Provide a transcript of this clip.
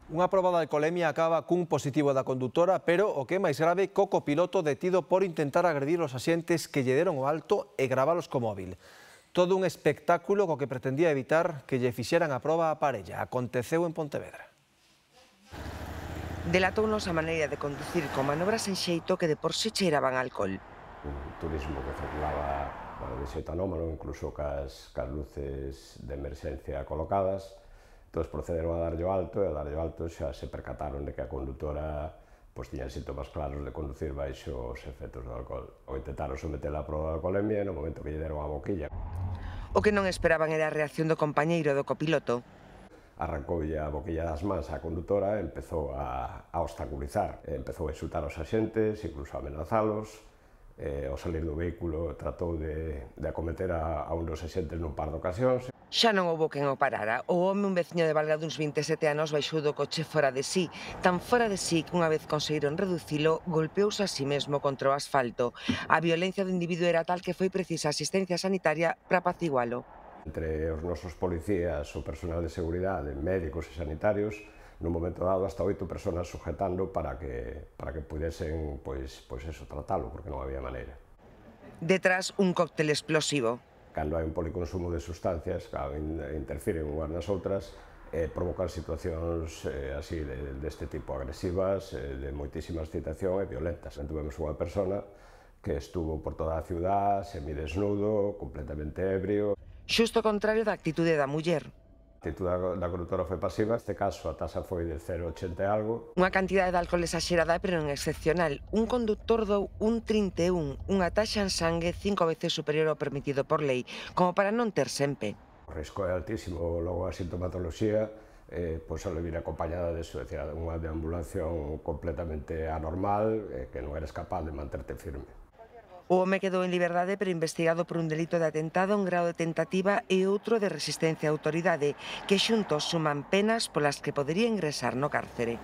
Unha proba de alcolemia acaba cun positivo da condutora, pero o que é máis grave, co copiloto detido por intentar agredir os axentes que lle deron o alto e gravalos co móvil. Todo un espectáculo co que pretendía evitar que lle fixeran a proba a parella. Aconteceu en Pontevedra. Delatounos a maneira de conducir con manobras en xeito que de por si cheiraban alcohol. Un turismo que circulaba de xeito anómalo, incluso cas luces de emerxencia colocadas. Entón procederon a darlle o alto e a darlle o alto xa se percataron de que a condutora tiña síntomas claros de conducir baixo os efectos do alcohol. O intentaron sometela a proba de alcolemia e no momento que lle deron a boquilla. O que non esperaban era a reacción do compañeiro do copiloto. Arrancoulle a boquilla das mans á condutora e empezou a obstaculizar. Empezou a insultar aos axentes, incluso a amenazalos. Ao salir do vehículo tratou de acometer a un dos axentes nun par de ocasións. Xa non houbo quen o parara. O home, un veciño de Valga duns 27 anos, baixou do coche fora de sí. Tan fora de sí que unha vez conseguiron reducilo, golpeouse a sí mesmo contra o asfalto. A violencia do individuo era tal que foi precisa asistencia sanitaria para apacigualo. Entre os nosos policías, o personal de seguridade, médicos e sanitarios, nun momento dado hasta 8 personas sujetando para que pudesen tratalo, porque non había maneira. Detrás, un cóctel explosivo. Cando hai un policonsumo de sustancias, interfiren unhas nas outras, provocan situacións así deste tipo, agresivas, de moitísima excitación e violentas. Tuvemos unha persona que estuvo por toda a ciudad, semidesnudo, completamente ebrio. Xusto o contrario da actitude da muller. A actitude da condutora foi pasiva, neste caso a taxa foi de 0,80 e algo. Unha cantidade de alcohol exagerada pero non excepcional. Un conductor dou un 31, unha taxa en sangue 5 veces superior ao permitido por lei, como para non ter sempre. O risco é altísimo, logo a sintomatoloxía, ao vir acompañada de unha deambulación completamente anormal, que non eres capaz de manterte firme. O home quedou en liberdade pero investigado por un delito de atentado, un grado de tentativa e outro de resistencia á autoridade, que xuntos suman penas polas que podería ingresar no cárcere.